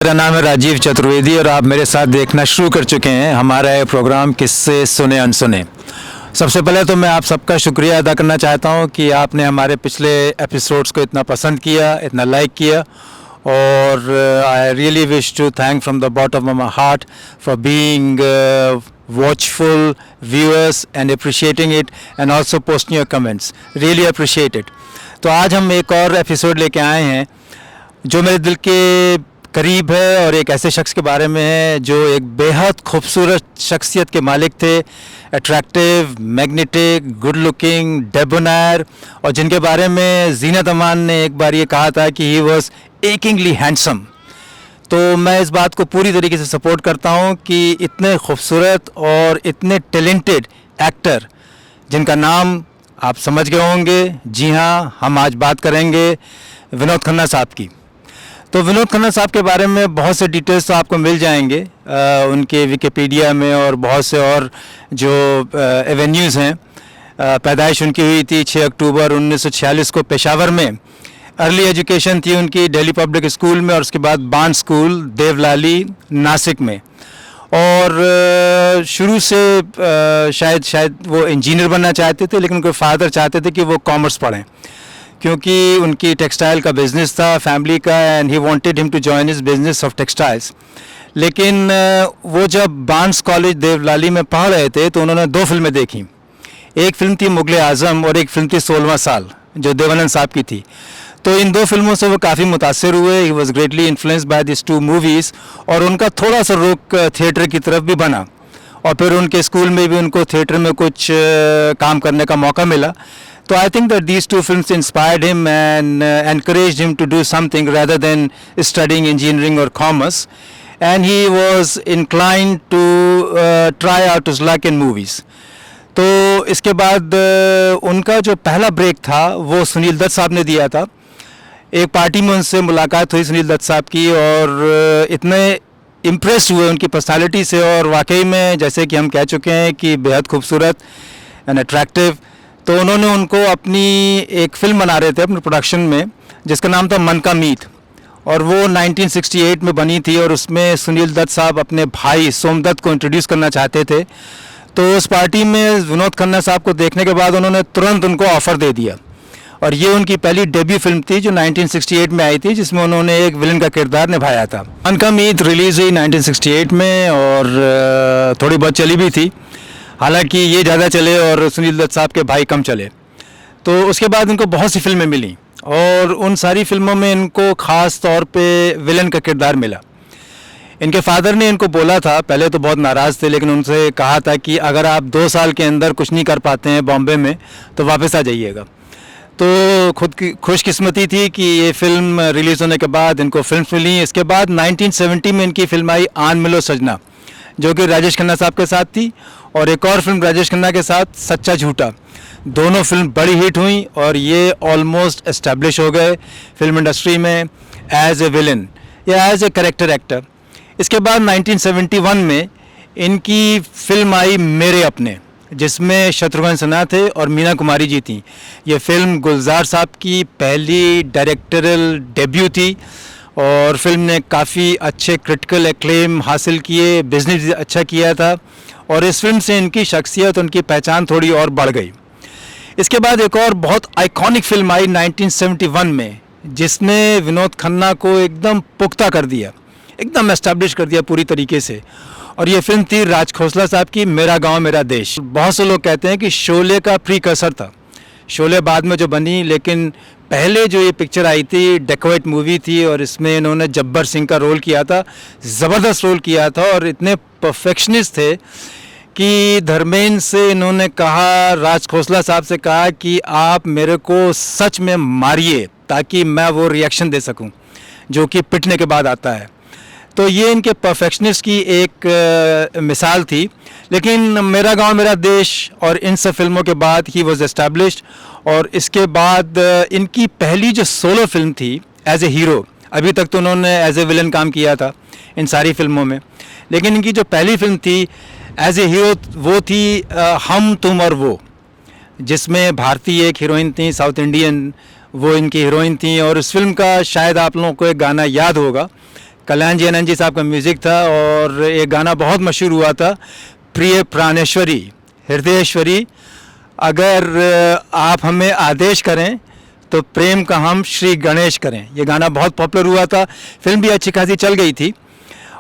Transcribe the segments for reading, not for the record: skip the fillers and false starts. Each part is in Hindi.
मेरा नाम है राजीव चतुर्वेदी और आप मेरे साथ देखना शुरू कर चुके हैं हमारा ये प्रोग्राम किस्से सुने अनसुने। सबसे पहले तो मैं आप सबका शुक्रिया अदा करना चाहता हूं कि आपने हमारे पिछले एपिसोड्स को इतना पसंद किया, इतना लाइक किया और I really wish to thank from the bottom of my heart for being watchful viewers and appreciating it and also posting your comments. Really appreciate it. तो आज हम एक और एपिसोड लेके आए हैं जो मेरे दिल के करीब है और एक ऐसे शख्स के बारे में है जो एक बेहद खूबसूरत शख्सियत के मालिक थे, अट्रैक्टिव, मैग्नेटिक, गुड लुकिंग, डेबोनायर, और जिनके बारे में जीनत अमान ने एक बार ये कहा था कि ही वॉज एकingly हैंडसम। तो मैं इस बात को पूरी तरीके से सपोर्ट करता हूँ कि इतने खूबसूरत और इतने टैलेंटेड एक्टर जिनका नाम आप समझ गए होंगे, जी हाँ, हम आज बात करेंगे विनोद खन्ना साहब की। तो विनोद खन्ना साहब के बारे में बहुत से डिटेल्स तो आपको मिल जाएंगे उनके विकिपीडिया में और बहुत से और जो एवेन्यूज़ हैं। पैदाइश उनकी हुई थी 6 अक्टूबर 1946 को पेशावर में। अर्ली एजुकेशन थी उनकी दिल्ली पब्लिक स्कूल में और उसके बाद बान स्कूल देवलाली नासिक में। और शुरू से शायद वो इंजीनियर बनना चाहते थे, लेकिन उनके फादर चाहते थे कि वो कॉमर्स पढ़ें क्योंकि उनकी टेक्सटाइल का बिज़नेस था फैमिली का, and he wanted him to join his business of textiles. लेकिन वो जब बांस कॉलेज देवलाली में पढ़ रहे थे तो उन्होंने 2 फिल्में देखी। एक फिल्म थी मुगले आज़म और एक फिल्म थी 16वां साल जो देवानंद साहब की थी। तो इन 2 फिल्मों से वो काफ़ी मुतासिर हुए। He was greatly influenced by this 2 movies और उनका थोड़ा सा रुख थिएटर की तरफ भी बना और फिर उनके स्कूल में भी उनको थिएटर में कुछ काम करने का मौका मिला। तो I think that these 2 films inspired him and encouraged him to do something rather than studying engineering or commerce, and he was inclined to try out his luck in movies. तो इसके बाद उनका जो पहला ब्रेक था वो सुनील दत्त साहब ने दिया था। एक पार्टी में उनसे मुलाकात हुई सुनील दत्त साहब की और इतने इम्प्रेस हुए उनकी पर्सनालिटी से, और वाकई में जैसे कि हम कह चुके हैं कि बेहद खूबसूरत एंड अट्रैक्टिव। तो उन्होंने उनको अपनी एक फ़िल्म बना रहे थे अपने प्रोडक्शन में जिसका नाम था मन का मीत, और वो 1968 में बनी थी और उसमें सुनील दत्त साहब अपने भाई सोमदत्त को इंट्रोड्यूस करना चाहते थे। तो उस पार्टी में विनोद खन्ना साहब को देखने के बाद उन्होंने तुरंत उनको ऑफ़र दे दिया और ये उनकी पहली डेब्यू फिल्म थी जो 1968 में आई थी, जिसमें उन्होंने एक विलन का किरदार निभाया था। मन का मीत रिलीज़ हुई 1968 में और थोड़ी बहुत चली भी थी, हालांकि ये ज़्यादा चले और सुनील दत्त साहब के भाई कम चले। तो उसके बाद इनको बहुत सी फिल्में मिली और उन सारी फिल्मों में इनको ख़ास तौर पे विलन का किरदार मिला। इनके फादर ने इनको बोला था, पहले तो बहुत नाराज़ थे, लेकिन उनसे कहा था कि अगर आप 2 साल के अंदर कुछ नहीं कर पाते हैं बॉम्बे में तो वापस आ जाइएगा। तो खुद की खुशकिस्मती थी कि ये फ़िल्म रिलीज़ होने के बाद इनको फिल्म मिली। इसके बाद 1970 में इनकी फिल्म आई आन मिलो सजना, जो कि राजेश खन्ना साहब के साथ थी, और एक और फिल्म राजेश खन्ना के साथ सच्चा झूठा। दोनों फिल्म बड़ी हिट हुई और ये ऑलमोस्ट एस्टेब्लिश हो गए फिल्म इंडस्ट्री में एज ए विलन या एज ए कैरेक्टर एक्टर। इसके बाद 1971 में इनकी फिल्म आई मेरे अपने, जिसमें शत्रुघ्न सिन्हा थे और मीना कुमारी जी थी। ये फिल्म गुलजार साहब की पहली डायरेक्टोरियल डेब्यू थी और फिल्म ने काफ़ी अच्छे क्रिटिकल एक्लेम हासिल किए, बिजनेस भी अच्छा किया था, और इस फिल्म से इनकी शख्सियत, उनकी पहचान थोड़ी और बढ़ गई। इसके बाद एक और बहुत आइकॉनिक फिल्म आई 1971 में, जिसने विनोद खन्ना को एकदम पुख्ता कर दिया, एकदम एस्टैब्लिश कर दिया पूरी तरीके से, और ये फिल्म थी राज खोसला साहब की मेरा गांव मेरा देश। बहुत से लोग कहते हैं कि शोले का प्रीकर्सर था। शोले बाद में जो बनी, लेकिन पहले जो ये पिक्चर आई थी डेकोरेट मूवी थी और इसमें इन्होंने जब्बर सिंह का रोल किया था, ज़बरदस्त रोल किया था, और इतने परफेक्शनिस्ट थे कि धर्मेंद्र से इन्होंने कहा, राज खोसला साहब से कहा कि आप मेरे को सच में मारिए ताकि मैं वो रिएक्शन दे सकूं जो कि पिटने के बाद आता है। तो ये इनके परफेक्शनिस्ट की एक मिसाल थी। लेकिन मेरा गांव मेरा देश और इन सब फिल्मों के बाद ही वॉज एस्टैब्लिश्ड, और इसके बाद इनकी पहली जो सोलो फिल्म थी एज ए हीरो, अभी तक तो उन्होंने एज ए विलन काम किया था इन सारी फिल्मों में, लेकिन इनकी जो पहली फिल्म थी एज ए हीरो वो थी हम तुम और वो, जिसमें भारतीय एक हीरोइन थी, साउथ इंडियन वो इनकी हीरोइन थी। और इस फिल्म का शायद आप लोगों को एक गाना याद होगा, कल्याण जी आनंद जी साहब का म्यूज़िक था और एक गाना बहुत मशहूर हुआ था, प्रिय प्राणेश्वरी हृदयेश्वरी, अगर आप हमें आदेश करें तो प्रेम का हम श्री गणेश करें। ये गाना बहुत पॉपुलर हुआ था, फिल्म भी अच्छी खासी चल गई थी।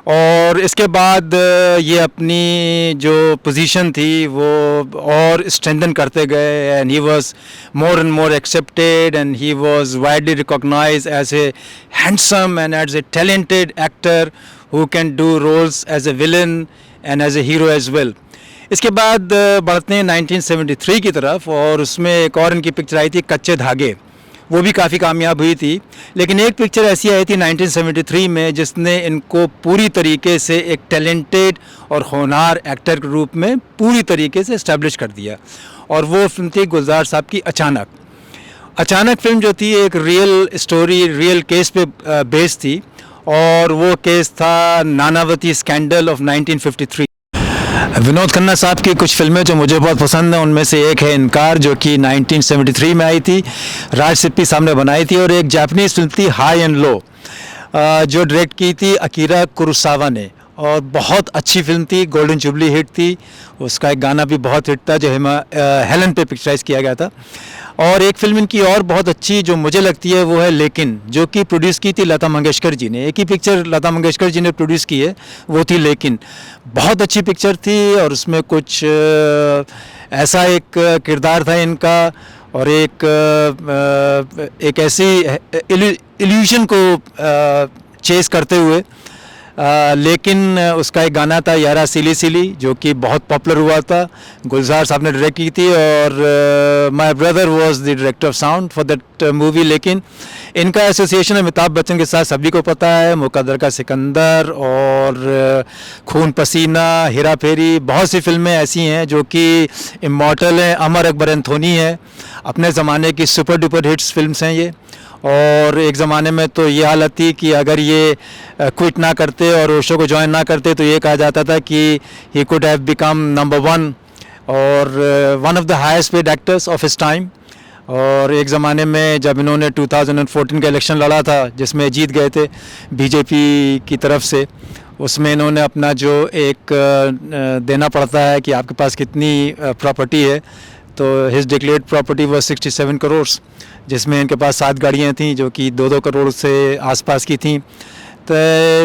और इसके बाद ये अपनी जो पोजीशन थी वो और स्ट्रेंथन करते गए and he was more and more accepted and he was widely recognised as a handsome and as a talented actor who can do roles as a villain and as a hero as well. इसके बाद बढ़ते हैं 1973 की तरफ और उसमें एक और इनकी पिक्चर आई थी कच्चे धागे, वो भी काफ़ी कामयाब हुई थी। लेकिन एक पिक्चर ऐसी आई थी 1973 में जिसने इनको पूरी तरीके से एक टैलेंटेड और होनहार एक्टर के रूप में पूरी तरीके से इस्टेब्लिश कर दिया, और वो फिल्म थी गुलजार साहब की अचानक। अचानक फिल्म जो थी एक रियल स्टोरी, रियल केस पे बेस्ड थी, और वो केस था नानावती स्कैंडल ऑफ 1953। विनोद खन्ना साहब की कुछ फिल्में जो मुझे बहुत पसंद हैं उनमें से एक है इनकार, जो कि 1973 में आई थी, राज सिप्पी साहब ने बनाई थी, और एक जापानीज़ फिल्म थी हाई एंड लो जो डायरेक्ट की थी अकीरा कुरोसावा ने, और बहुत अच्छी फिल्म थी, गोल्डन जुबली हिट थी। उसका एक गाना भी बहुत हिट था जो हेलन पे पिक्चराइज किया गया था। और एक फिल्म इनकी और बहुत अच्छी जो मुझे लगती है वो है लेकिन, जो कि प्रोड्यूस की थी लता मंगेशकर जी ने। एक ही पिक्चर लता मंगेशकर जी ने प्रोड्यूस की है, वो थी लेकिन। बहुत अच्छी पिक्चर थी और उसमें कुछ ऐसा एक किरदार था इनका, और एक ऐसी इल्यूजन को चेस करते हुए, लेकिन उसका एक गाना था यारा सिली सिली जो कि बहुत पॉपुलर हुआ था, गुलजार साहब ने डायरेक्ट की थी, और my brother was the director of sound for that movie. लेकिन इनका एसोसिएशन अमिताभ बच्चन के साथ सभी को पता है, मुकद्दर का सिकंदर और खून पसीना, हेरा फेरी, बहुत सी फिल्में ऐसी हैं जो कि इमॉर्टल हैं। अमर अकबर एंथोनी है, अपने ज़माने की सुपर डुपर हिट्स फिल्म्स हैं ये। और एक ज़माने में तो ये हालत थी कि अगर ये क्विट ना करते और ओशो को ज्वाइन ना करते तो ये कहा जाता था कि he could have become number 1 और one of the highest paid actors of his time. और एक ज़माने में जब इन्होंने 2014 का इलेक्शन लड़ा था जिसमें जीत गए थे बीजेपी की तरफ से, उसमें इन्होंने अपना जो एक देना पड़ता है कि आपके पास कितनी प्रॉपर्टी है, तो हिज डिक्लेयर्ड प्रॉपर्टी वो 67 करोड़, जिसमें इनके पास 7 गाड़ियाँ थीं जो कि 2-2 करोड़ से आसपास की थीं।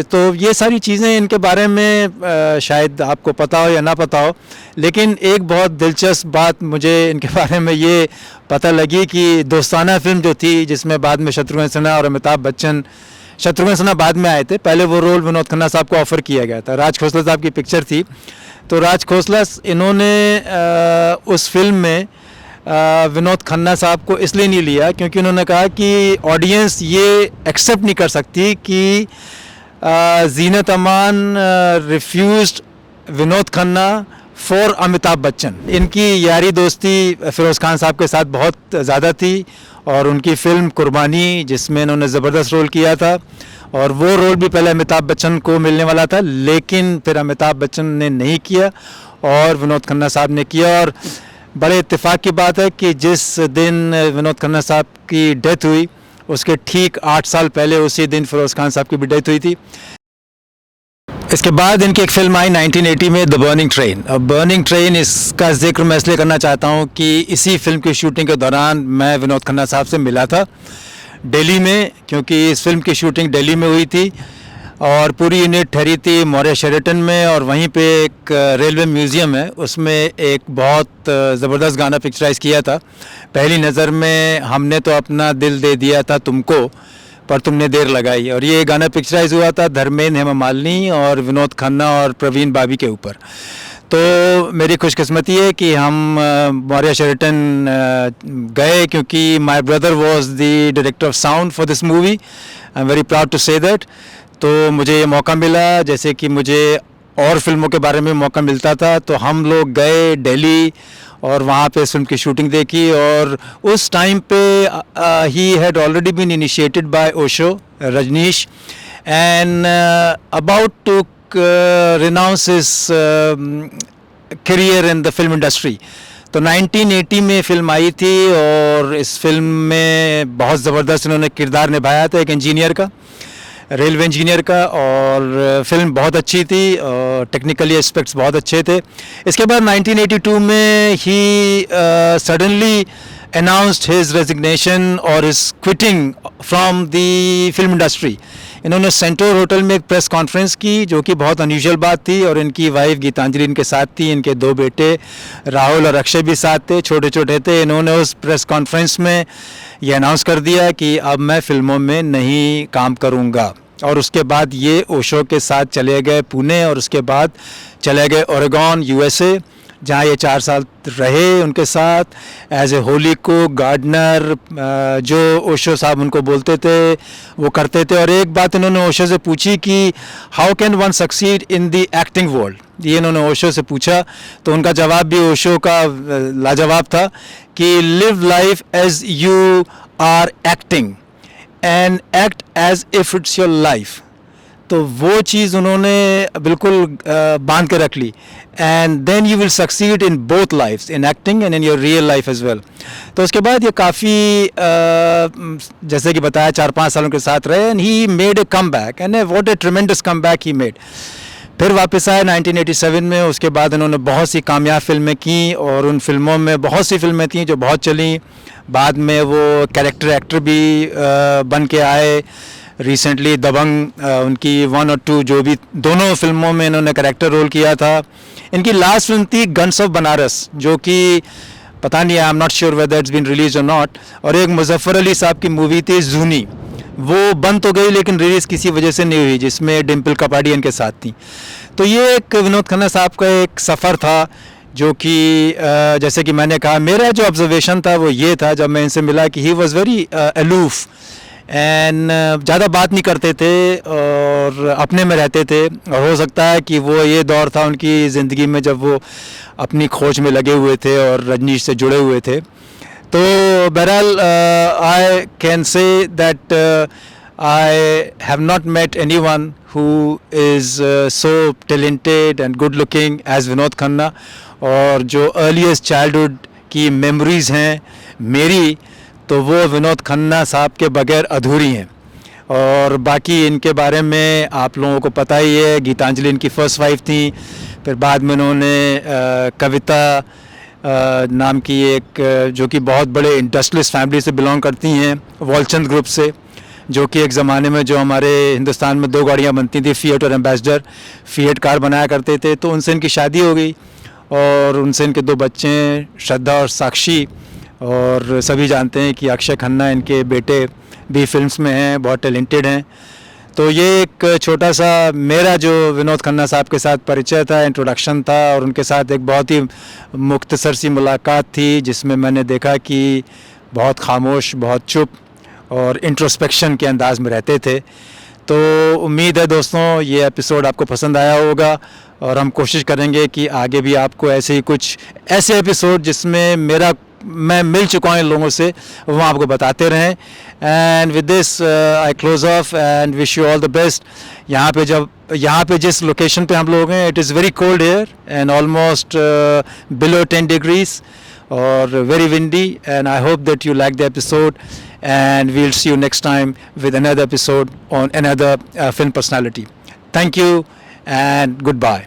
तो ये सारी चीज़ें इनके बारे में शायद आपको पता हो या ना पता हो, लेकिन एक बहुत दिलचस्प बात मुझे इनके बारे में ये पता लगी कि दोस्ताना फिल्म जो थी जिसमें बाद में शत्रुघ्न सिन्हा और अमिताभ बच्चन, शत्रुघ्न सिन्हा बाद में आए थे, पहले वो रोल विनोद खन्ना साहब को ऑफ़र किया गया था। राज खोसला साहब की पिक्चर थी, तो राज खोसला इन्होंने उस फिल्म में विनोद खन्ना साहब को इसलिए नहीं लिया क्योंकि उन्होंने कहा कि ऑडियंस ये एक्सेप्ट नहीं कर सकती कि जीनत अमान रिफ्यूज्ड विनोद खन्ना फॉर अमिताभ बच्चन। इनकी यारी दोस्ती फिरोज़ खान साहब के साथ बहुत ज़्यादा थी, और उनकी फ़िल्म कुर्बानी जिसमें इन्होंने ज़बरदस्त रोल किया था, और वो रोल भी पहले अमिताभ बच्चन को मिलने वाला था, लेकिन फिर अमिताभ बच्चन ने नहीं किया और विनोद खन्ना साहब ने किया। और बड़े इत्तेफाक की बात है कि जिस दिन विनोद खन्ना साहब की डेथ हुई उसके ठीक 8 साल पहले उसी दिन फिरोज़ खान साहब की भी डेथ हुई थी। इसके बाद इनकी एक फ़िल्म आई 1980 में, द बर्निंग ट्रेन। अब बर्निंग ट्रेन इसका जिक्र मैं इसलिए करना चाहता हूँ कि इसी फिल्म की शूटिंग के दौरान मैं विनोद खन्ना साहब से मिला था दिल्ली में, क्योंकि इस फिल्म की शूटिंग दिल्ली में हुई थी और पूरी यूनिट ठहरी थी मौर्य शेरेटन में, और वहीं पे एक रेलवे म्यूज़ियम है, उसमें एक बहुत ज़बरदस्त गाना पिक्चराइज़ किया था, पहली नज़र में हमने तो अपना दिल दे दिया था तुमको पर तुमने देर लगाई। और ये गाना पिक्चराइज़ हुआ था धर्मेंद्र, हेमा मालिनी और विनोद खन्ना और प्रवीण बाबी के ऊपर। तो मेरी खुशकिस्मती है कि हम मौर्य शेरेटन गए, क्योंकि my brother was the director of sound for this movie. I am very proud to say that. तो मुझे ये मौका मिला, जैसे कि मुझे और फिल्मों के बारे में मौका मिलता था, तो हम लोग गए दिल्ली और वहाँ पे इस फिल्म की शूटिंग देखी। और उस टाइम पे he had already been initiated by Osho Rajneesh and about to renounce his career in the film industry। तो 1980 में फिल्म आई थी और इस फिल्म में बहुत ज़बरदस्त इन्होंने किरदार निभाया था एक इंजीनियर का, रेलवे इंजीनियर का, और फिल्म बहुत अच्छी थी और टेक्निकली एस्पेक्ट्स बहुत अच्छे थे। इसके बाद 1982 में he suddenly announced his resignation or his quitting from the film industry. इन्होंने सेंटोर होटल में एक प्रेस कॉन्फ्रेंस की, जो कि बहुत अनयूजुअल बात थी, और इनकी वाइफ गीतांजलि इनके साथ थी, इनके 2 बेटे राहुल और अक्षय भी साथ थे, छोटे छोटे थे। इन्होंने उस प्रेस कॉन्फ्रेंस में ये अनाउंस कर दिया कि अब मैं फिल्मों में नहीं काम करूँगा, और उसके बाद ये ओशो के साथ चले गए पुणे, और उसके बाद चले गए ओरेगॉन USA, जहाँ ये 4 साल रहे उनके साथ एज ए होली को गार्डनर, जो ओशो साहब उनको बोलते थे वो करते थे। और एक बात इन्होंने ओशो से पूछी कि how can one succeed in the acting world, ये इन्होंने ओशो से पूछा, तो उनका जवाब भी ओशो का लाजवाब था कि live life as you are acting and act as if it's your life. तो वो चीज़ उन्होंने बिल्कुल बांध के रख ली, and then you will succeed in both lifes, in acting and in your real life as well. तो उसके बाद ये काफ़ी जैसे कि बताया 4-5 सालों के साथ रहे, and he made a come back, and what A ट्रेमेंडस come back he made. फिर वापस आए 1987 में। उसके बाद इन्होंने बहुत सी कामयाब फिल्में की, और उन फिल्मों में बहुत सी फिल्में थी जो बहुत चली। बाद में वो कैरेक्टर एक्टर भी बन के आए। रिसेंटली दबंग उनकी 1 और 2 जो भी दोनों फिल्मों में इन्होंने कैरेक्टर रोल किया था। इनकी लास्ट फिल्म थी गन्स ऑफ बनारस, जो कि पता नहीं, I am not sure whether it's been release और नॉट। और एक मुजफ्फर अली साहब की मूवी थी जूनी, वो बंद तो गई लेकिन रिलीज़ किसी वजह से नहीं हुई, जिसमें डिम्पल कपाडियन के साथ थी। तो ये एक विनोद खन्ना साहब का एक सफ़र था, जो कि जैसे कि मैंने कहा, मेरा जो ऑब्जर्वेशन था वो ये था जब मैं इनसे मिला कि he was very aloof and ज़्यादा बात नहीं करते थे और अपने में रहते थे। और हो सकता है कि वो ये दौर था उनकी ज़िंदगी में जब वो अपनी खोज में लगे हुए थे और रजनीश से जुड़े हुए थे। तो बहरहाल I can say that I have not met anyone who is so talented and good looking as Vinod Khanna. और जो अर्लीस्ट चाइल्डहुड की मेमोरीज़ हैं मेरी, तो वो विनोद खन्ना साहब के बगैर अधूरी हैं। और बाकी इनके बारे में आप लोगों को पता ही है, गीतांजलि इनकी फर्स्ट वाइफ थी। फिर बाद में उन्होंने कविता नाम की एक जो कि बहुत बड़े इंडस्ट्रियलिस्ट फैमिली से बिलोंग करती हैं, वॉलचंद ग्रुप से, जो कि एक ज़माने में जो हमारे हिंदुस्तान में 2 गाड़ियाँ बनती थी, फिएट और एम्बेसडर। फिएट कार बनाया करते थे। तो उनसे इनकी शादी हो गई और उनसे इनके 2 बच्चे हैं, श्रद्धा और साक्षी। और सभी जानते हैं कि अक्षय खन्ना इनके बेटे भी फिल्म्स में हैं, बहुत टैलेंटेड हैं। तो ये एक छोटा सा मेरा जो विनोद खन्ना साहब के साथ परिचय था, इंट्रोडक्शन था, और उनके साथ एक बहुत ही मुख्तसर सी मुलाकात थी, जिसमें मैंने देखा कि बहुत खामोश, बहुत चुप और इंट्रोस्पेक्शन के अंदाज में रहते थे। तो उम्मीद है दोस्तों ये एपिसोड आपको पसंद आया होगा, और हम कोशिश करेंगे कि आगे भी आपको ऐसे ही कुछ ऐसे एपिसोड जिसमें मैं मिल चुका हूँ इन लोगों से, वो आपको बताते रहें। And with this I close of and wish you all the best. यहाँ पे जिस लोकेशन पे हम लोग हैं, it is very cold here and almost below 10 degrees और very windy, and I hope that you like the episode, and we'll see you next time with another episode on another film personality. Thank you and goodbye.